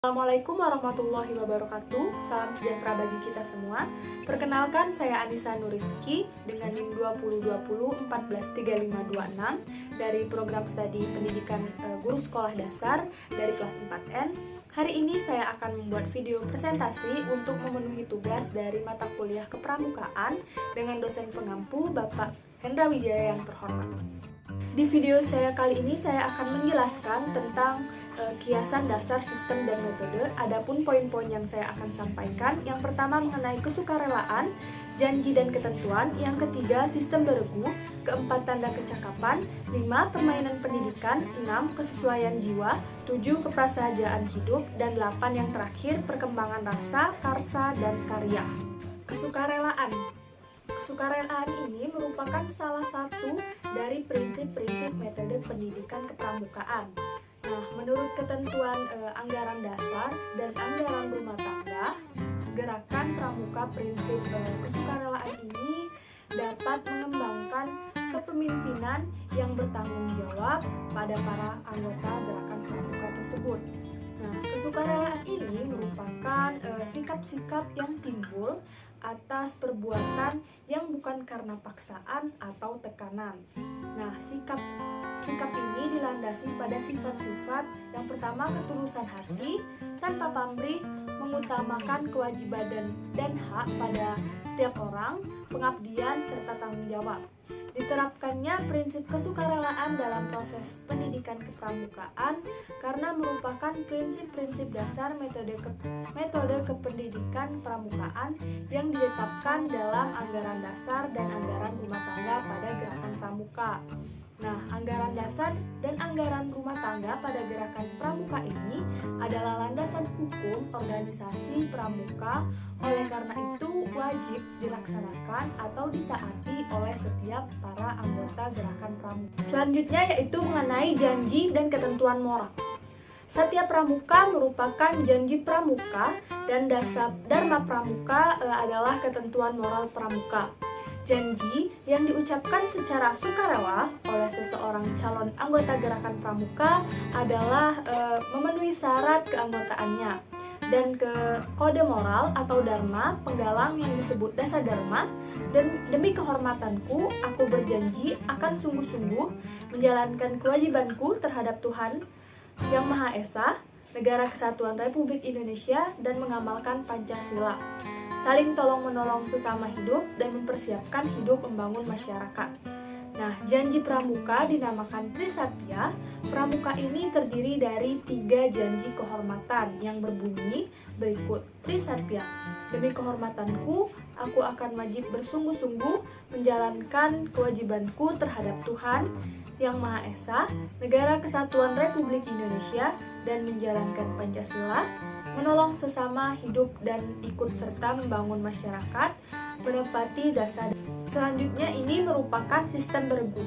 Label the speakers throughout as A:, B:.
A: Assalamualaikum warahmatullahi wabarakatuh. Salam sejahtera bagi kita semua. Perkenalkan, saya Anissa Nuriski dengan NIM 2020143526 dari program studi pendidikan guru sekolah dasar dari kelas 4N. Hari ini saya akan membuat video presentasi untuk memenuhi tugas dari mata kuliah kepramukaan dengan dosen pengampu Bapak Hendra Wijaya yang terhormat. Di video saya kali ini saya akan menjelaskan tentang kiasan dasar sistem dan metode. Adapun poin-poin yang saya akan sampaikan, yang pertama mengenai kesukarelaan, janji dan ketentuan, yang ketiga sistem beregu, keempat tanda kecakapan, 5 permainan pendidikan, 6 kesesuaian jiwa, 7 keprasajaan hidup, dan 8 yang terakhir perkembangan rasa, karsa, dan karya. Kesukarelaan. Kesukarelaan ini merupakan salah satu dari prinsip-prinsip metode pendidikan kepramukaan. Nah, menurut ketentuan anggaran dasar dan anggaran rumah tangga, gerakan pramuka prinsip kesukarelaan ini dapat mengembangkan kepemimpinan yang bertanggung jawab pada para anggota gerakan pramuka tersebut. Nah, kesukarelaan ini merupakan sikap-sikap yang timbul atas perbuatan yang bukan karena paksaan atau tekanan. Nah, sikap ini dilandasi pada sifat-sifat yang pertama ketulusan hati, tanpa pamrih, mengutamakan kewajiban dan hak pada setiap orang, pengabdian serta tanggung jawab. Diterapkannya prinsip kesukarelaan dalam proses pendidikan kepramukaan karena merupakan prinsip-prinsip dasar metode kependidikan pramukaan yang ditetapkan dalam anggaran dasar dan anggaran rumah tangga pada gerakan pramuka. Nah, anggaran dasar dan anggaran rumah tangga pada gerakan pramuka ini adalah landasan hukum organisasi pramuka, oleh karena itu wajib dilaksanakan atau ditaati oleh setiap para anggota gerakan pramuka. Selanjutnya yaitu mengenai janji dan ketentuan moral. Setiap pramuka merupakan janji pramuka dan dasar dharma pramuka adalah ketentuan moral pramuka. Janji yang diucapkan secara sukarela oleh seseorang calon anggota gerakan pramuka adalah memenuhi syarat keanggotaannya, dan ke kode moral atau dharma penggalang yang disebut dasa dharma. Dan demi kehormatanku, aku berjanji akan sungguh-sungguh menjalankan kewajibanku terhadap Tuhan Yang Maha Esa, Negara Kesatuan Republik Indonesia, dan mengamalkan Pancasila. Saling tolong-menolong sesama hidup dan mempersiapkan hidup membangun masyarakat. Nah, janji pramuka dinamakan Trisatya. Pramuka ini terdiri dari 3 janji kehormatan yang berbunyi berikut. Trisatya. Demi kehormatanku, aku akan wajib bersungguh-sungguh menjalankan kewajibanku terhadap Tuhan Yang Maha Esa, Negara Kesatuan Republik Indonesia, dan menjalankan Pancasila, menolong sesama hidup dan ikut serta membangun masyarakat, menepati dasar. Selanjutnya ini merupakan sistem beregu.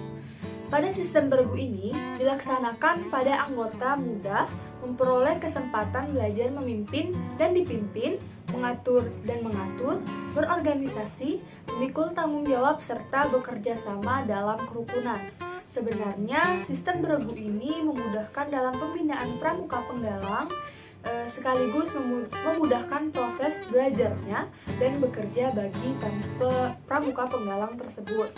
A: Pada sistem beregu ini dilaksanakan pada anggota muda memperoleh kesempatan belajar memimpin dan dipimpin, mengatur dan mengatur, berorganisasi, memikul tanggung jawab serta bekerja sama dalam kerukunan. Sebenarnya sistem beregu ini memudahkan dalam pembinaan pramuka penggalang, sekaligus memudahkan proses belajarnya dan bekerja bagi pramuka penggalang tersebut.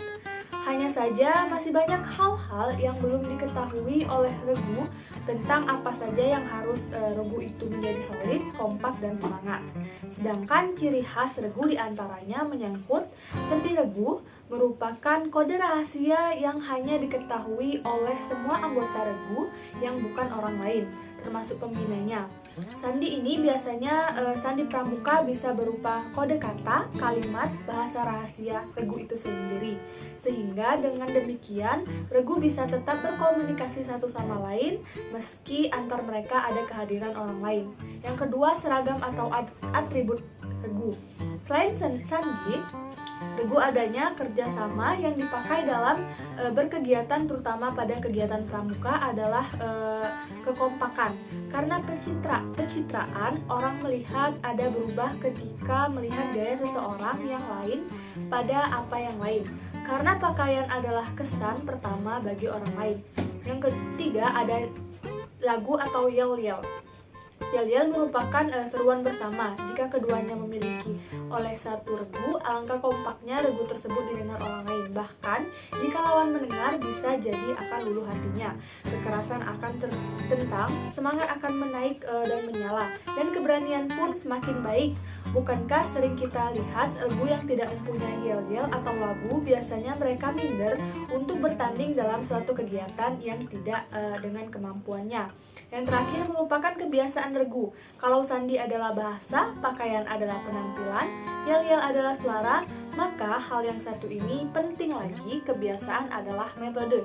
A: Hanya saja masih banyak hal-hal yang belum diketahui oleh regu tentang apa saja yang harus regu itu menjadi solid, kompak, dan semangat. Sedangkan ciri khas regu diantaranya menyangkut sendi regu merupakan kode rahasia yang hanya diketahui oleh semua anggota regu yang bukan orang lain, termasuk pembinanya. Sandi ini biasanya sandi pramuka bisa berupa kode kata, kalimat, bahasa rahasia regu itu sendiri. Sehingga dengan demikian regu bisa tetap berkomunikasi satu sama lain meski antar mereka ada kehadiran orang lain. Yang kedua, seragam atau atribut regu. Selain sandi, regu adanya kerjasama yang dipakai dalam berkegiatan, terutama pada kegiatan pramuka adalah kekompakan. Karena pencitraan, orang melihat ada berubah ketika melihat gaya seseorang yang lain pada apa yang lain. Karena pakaian adalah kesan pertama bagi orang lain. Yang ketiga ada lagu atau yel-yel. Yel-yel merupakan seruan bersama. Jika keduanya memiliki oleh satu regu, alangkah kompaknya regu tersebut didengar orang lain. Bahkan, jika lawan mendengar, bisa jadi akan luluh hatinya. Kekerasan akan tertentang, semangat akan menaik dan menyala, dan keberanian pun semakin baik. Bukankah sering kita lihat regu yang tidak mempunyai yel-yel atau lagu, biasanya mereka minder untuk bertanding dalam suatu kegiatan yang tidak dengan kemampuannya. Yang terakhir merupakan kebiasaan regu. Kalau sandi adalah bahasa, pakaian adalah penampilan, yel-yel adalah suara, maka hal yang satu ini penting lagi, kebiasaan adalah metode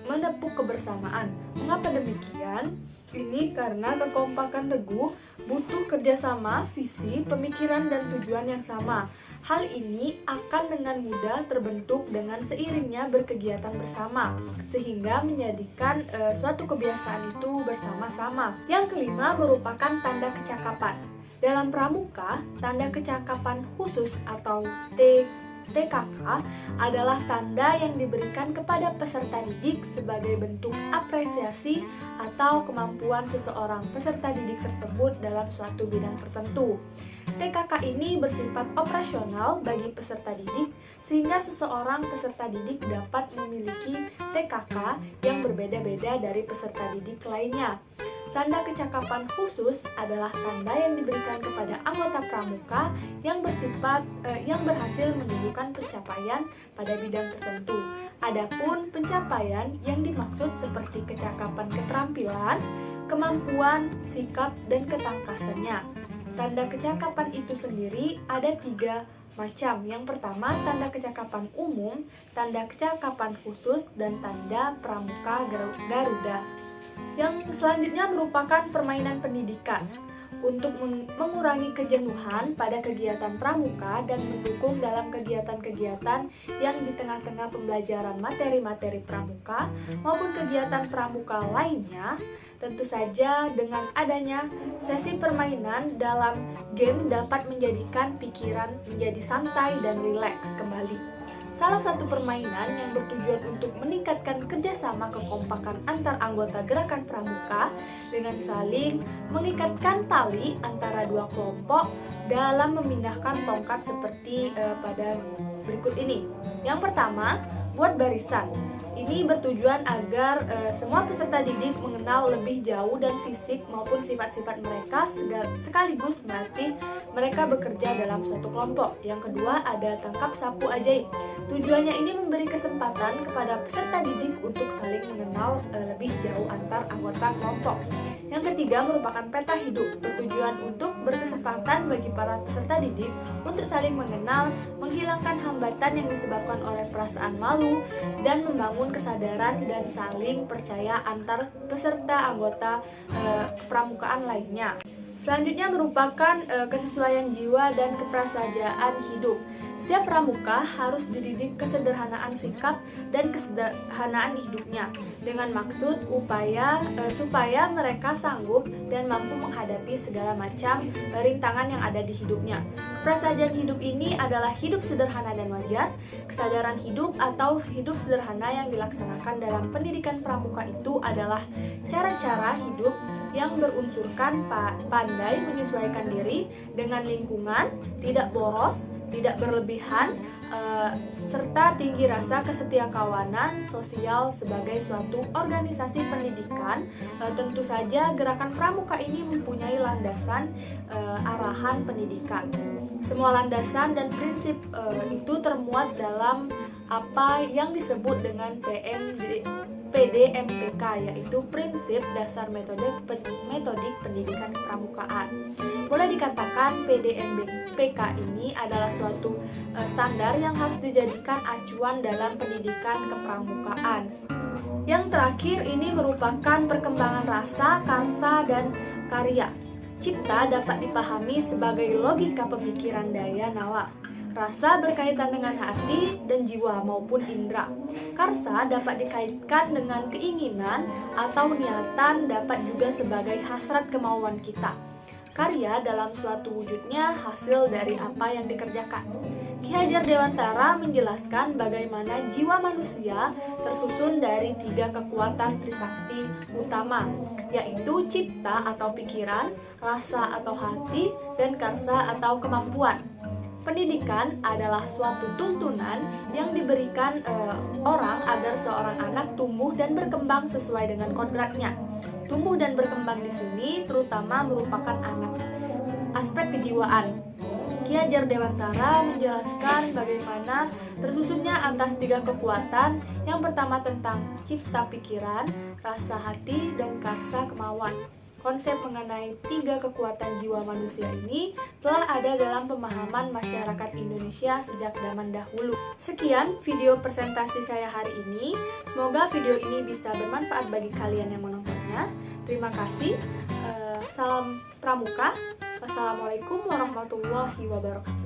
A: menepuk kebersamaan. Mengapa demikian? Ini karena kekompakan regu butuh kerjasama, visi, pemikiran, dan tujuan yang sama. Hal ini akan dengan mudah terbentuk dengan seiringnya berkegiatan bersama, sehingga menjadikan suatu kebiasaan itu bersama-sama. Yang kelima merupakan tanda kecakapan. Dalam pramuka, tanda kecakapan khusus atau TKK adalah tanda yang diberikan kepada peserta didik sebagai bentuk apresiasi atau kemampuan seseorang peserta didik tersebut dalam suatu bidang tertentu. TKK ini bersifat operasional bagi peserta didik, sehingga seseorang peserta didik dapat memiliki TKK yang berbeda-beda dari peserta didik lainnya. Tanda kecakapan khusus adalah tanda yang diberikan kepada anggota pramuka yang berhasil menunjukkan pencapaian pada bidang tertentu. Adapun pencapaian yang dimaksud seperti kecakapan keterampilan, kemampuan, sikap, dan ketangkasannya. Tanda kecakapan itu sendiri ada 3 macam. Yang pertama, tanda kecakapan umum, tanda kecakapan khusus, dan tanda pramuka Garuda. Yang selanjutnya merupakan permainan pendidikan. Untuk mengurangi kejenuhan pada kegiatan pramuka dan mendukung dalam kegiatan-kegiatan yang di tengah-tengah pembelajaran materi-materi pramuka maupun kegiatan pramuka lainnya, tentu saja dengan adanya sesi permainan dalam game dapat menjadikan pikiran menjadi santai dan rileks kembali. Salah satu permainan yang bertujuan untuk meningkatkan kerjasama kekompakan antar anggota gerakan pramuka dengan saling mengikatkan tali antara dua kelompok dalam memindahkan tongkat seperti pada berikut ini. Yang pertama, buat barisan. Ini bertujuan agar semua peserta didik mengenal lebih jauh dan fisik maupun sifat-sifat mereka sekaligus melatih mereka bekerja dalam suatu kelompok. Yang kedua, ada tangkap sapu ajaib. Tujuannya ini memberi kesempatan kepada peserta didik untuk saling mengenal lebih jauh antar anggota kelompok. Yang ketiga merupakan peta hidup, bertujuan untuk berkesempatan bagi para peserta didik untuk saling mengenal, menghilangkan hambatan yang disebabkan oleh perasaan malu, dan membangun kesadaran dan saling percaya antar peserta anggota kepramukaan lainnya. Selanjutnya merupakan kesesuaian jiwa dan keprasajaan hidup. Setiap pramuka harus dididik kesederhanaan sikap dan kesederhanaan hidupnya dengan maksud supaya mereka sanggup dan mampu menghadapi segala macam rintangan yang ada di hidupnya. Keprasajaan hidup ini adalah hidup sederhana dan wajar. Kesadaran hidup atau hidup sederhana yang dilaksanakan dalam pendidikan pramuka itu adalah cara-cara hidup yang berunsurkan pandai menyesuaikan diri dengan lingkungan, tidak boros, tidak berlebihan, serta tinggi rasa kesetiakawanan sosial sebagai suatu organisasi pendidikan. Tentu saja gerakan pramuka ini mempunyai landasan arahan pendidikan. Semua landasan dan prinsip itu termuat dalam apa yang disebut dengan PDMPK, yaitu prinsip dasar metodik pendidikan kepramukaan. Boleh dikatakan PDMPK ini adalah suatu standar yang harus dijadikan acuan dalam pendidikan kepramukaan. Yang terakhir ini merupakan perkembangan rasa, karsa, dan karya. Cipta dapat dipahami sebagai logika pemikiran daya nalar. Rasa berkaitan dengan hati dan jiwa maupun indera. Karsa dapat dikaitkan dengan keinginan atau niatan, dapat juga sebagai hasrat kemauan kita. Karya dalam suatu wujudnya hasil dari apa yang dikerjakan. Ki Hajar Dewantara menjelaskan bagaimana jiwa manusia tersusun dari 3 kekuatan trisakti utama. yaitu cipta atau pikiran, rasa atau hati, dan karsa atau kemampuan. Pendidikan adalah suatu tuntunan yang diberikan orang agar seorang anak tumbuh dan berkembang sesuai dengan kodratnya. Tumbuh dan berkembang di sini terutama merupakan aspek kejiwaan. Ki Hajar Dewantara menjelaskan bagaimana tersusunnya atas 3 kekuatan. Yang pertama tentang cipta pikiran, rasa hati, dan karsa kemauan. Konsep mengenai 3 kekuatan jiwa manusia ini telah ada dalam pemahaman masyarakat Indonesia sejak zaman dahulu. Sekian video presentasi saya hari ini. Semoga video ini bisa bermanfaat bagi kalian yang menontonnya. Terima kasih. Salam Pramuka. Wassalamualaikum warahmatullahi wabarakatuh.